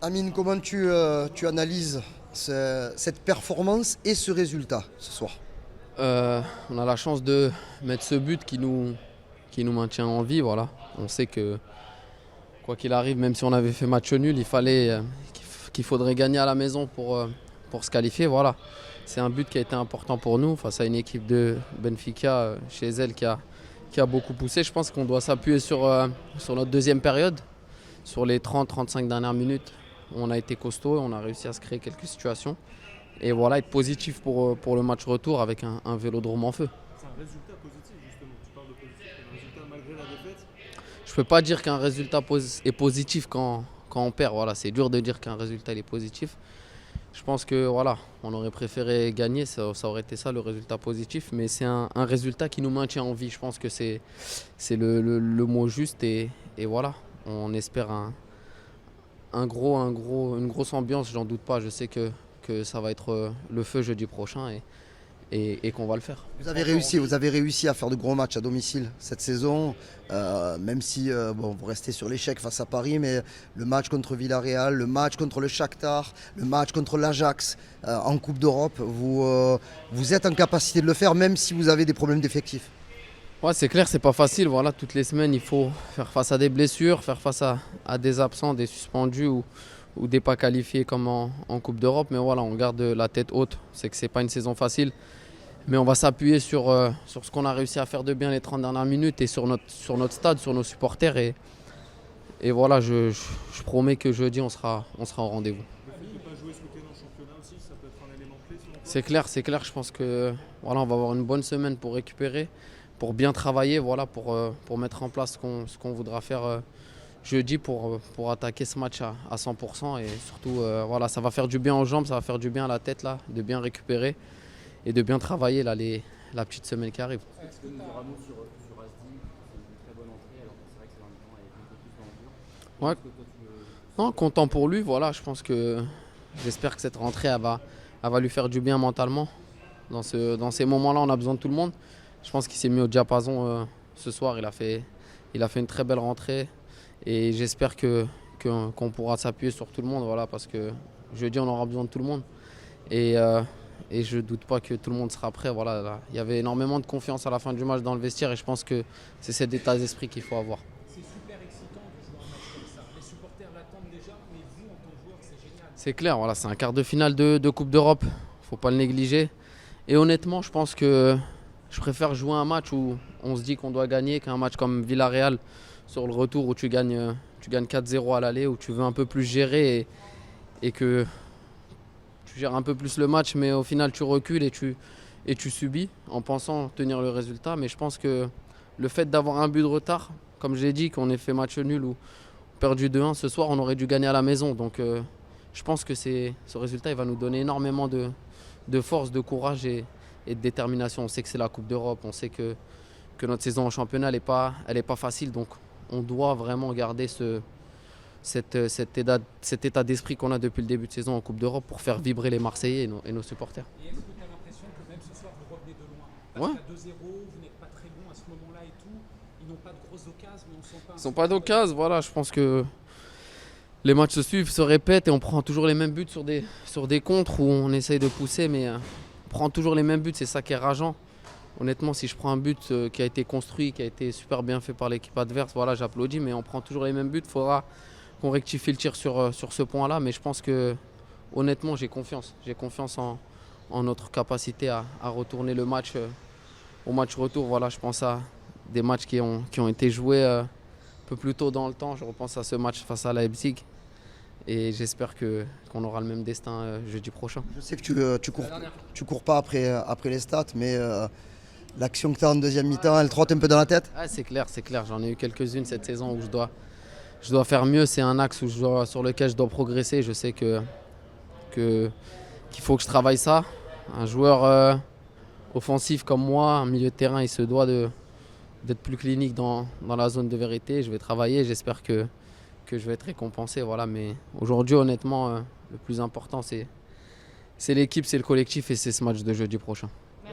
Amine, comment tu analyses cette performance et ce résultat ce soir? On a la chance de mettre ce but qui nous maintient en vie. Voilà. On sait que quoi qu'il arrive, même si on avait fait match nul, qu'il faudrait gagner à la maison pour se qualifier. Voilà. C'est un but qui a été important pour nous face à une équipe de Benfica chez elle qui a beaucoup poussé. Je pense qu'on doit s'appuyer sur notre deuxième période, sur les 30-35 dernières minutes. On a été costaud et on a réussi à se créer quelques situations. Et voilà, être positif pour le match retour avec un vélodrome en feu. C'est un résultat positif justement. Tu parles de positif, mais un résultat malgré la défaite. Je ne peux pas dire qu'un résultat est positif quand on perd. Voilà, c'est dur de dire qu'un résultat est positif. Je pense que voilà, on aurait préféré gagner, ça aurait été ça le résultat positif, mais c'est un résultat qui nous maintient en vie. Je pense que c'est le mot juste et voilà, on espère une grosse ambiance, j'en doute pas. Je sais que ça va être le feu jeudi prochain et qu'on va le faire. Vous avez réussi à faire de gros matchs à domicile cette saison, même si vous restez sur l'échec face à Paris, mais le match contre Villarreal, le match contre le Shakhtar, le match contre l'Ajax en Coupe d'Europe, vous êtes en capacité de le faire même si vous avez des problèmes d'effectifs. Ouais, c'est clair, c'est pas facile. Voilà, toutes les semaines, il faut faire face à des blessures, faire face à des absents, des suspendus ou des pas qualifiés comme en Coupe d'Europe. Mais voilà, on garde la tête haute. C'est que c'est pas une saison facile. Mais on va s'appuyer sur ce qu'on a réussi à faire de bien les 30 dernières minutes et sur notre stade, sur nos supporters. Et voilà, je promets que jeudi, on sera au rendez-vous. Le fait de ne pas jouer ce week-end en championnat aussi, ça peut être un élément clé selon toi. C'est clair. Je pense que voilà, on va avoir une bonne semaine pour récupérer, pour bien travailler, voilà, pour mettre en place ce qu'on voudra faire jeudi pour attaquer ce match à 100%. Et surtout, voilà, ça va faire du bien aux jambes, ça va faire du bien à la tête, là, de bien récupérer et de bien travailler là, la petite semaine qui arrive. Est-ce que tu nous dire un mot sur Asdi, c'est une très bonne entrée, alors que c'est vrai que c'est dans le temps, elle est un peu plus dans le dur. Ouais. Est-ce que toi Non, content pour lui, voilà, j'espère que cette rentrée elle va lui faire du bien mentalement. Dans ces moments-là, on a besoin de tout le monde. Je pense qu'il s'est mis au diapason ce soir, il a fait une très belle rentrée et j'espère qu'on pourra s'appuyer sur tout le monde, voilà, parce que jeudi on aura besoin de tout le monde. Et je ne doute pas que tout le monde sera prêt. Voilà, là. Il y avait énormément de confiance à la fin du match dans le vestiaire et je pense que c'est cet état d'esprit qu'il faut avoir. C'est super excitant de jouer un match comme ça. Les supporters l'attendent déjà, mais vous, en tant que joueur, c'est génial. C'est clair, voilà, c'est un quart de finale de Coupe d'Europe. Il ne faut pas le négliger. Et honnêtement, je pense que je préfère jouer un match où on se dit qu'on doit gagner qu'un match comme Villarreal sur le retour où tu gagnes 4-0 à l'aller, où tu veux un peu plus gérer et que tu gères un peu plus le match, mais au final tu recules et tu subis en pensant tenir le résultat. Mais je pense que le fait d'avoir un but de retard, comme je l'ai dit, qu'on ait fait match nul ou perdu 2-1, ce soir on aurait dû gagner à la maison. Donc je pense que ce résultat il va nous donner énormément de force, de courage et de détermination. On sait que c'est la Coupe d'Europe, on sait que notre saison en championnat elle est pas facile. Donc on doit vraiment garder cet état d'esprit qu'on a depuis le début de saison en Coupe d'Europe pour faire vibrer les Marseillais et nos supporters. Et est-ce que tu as l'impression que même ce soir, vous revenez de loin? Parce Ouais. qu'à 2-0, vous n'êtes pas très bon à ce moment-là et tout. Ils n'ont pas de grosses occasions, mais on sent pas. Ils n'ont pas d'occasion, voilà, je pense que les matchs se suivent, se répètent et on prend toujours les mêmes buts sur des contres où on essaye de pousser, mais on prend toujours les mêmes buts, c'est ça qui est rageant. Honnêtement, si je prends un but qui a été construit, qui a été super bien fait par l'équipe adverse, voilà, j'applaudis, mais on prend toujours les mêmes buts. Il faudra qu'on rectifie le tir sur ce point-là, mais je pense que honnêtement, j'ai confiance. J'ai confiance en notre capacité à retourner le match au match retour. Voilà, je pense à des matchs qui ont été joués un peu plus tôt dans le temps. Je repense à ce match face à Leipzig et j'espère qu'on aura le même destin jeudi prochain. Je sais que tu cours pas après les stats, mais l'action que tu as en deuxième mi-temps, elle trotte un peu dans la tête. Ah, c'est clair. J'en ai eu quelques-unes cette saison où je dois faire mieux. C'est un axe sur lequel je dois progresser. Je sais qu'il faut que je travaille ça. Un joueur offensif comme moi, un milieu de terrain, il se doit d'être plus clinique dans la zone de vérité. Je vais travailler, j'espère que je vais être récompensé. Voilà. Mais aujourd'hui, honnêtement, le plus important, c'est l'équipe, c'est le collectif et c'est ce match de jeudi prochain.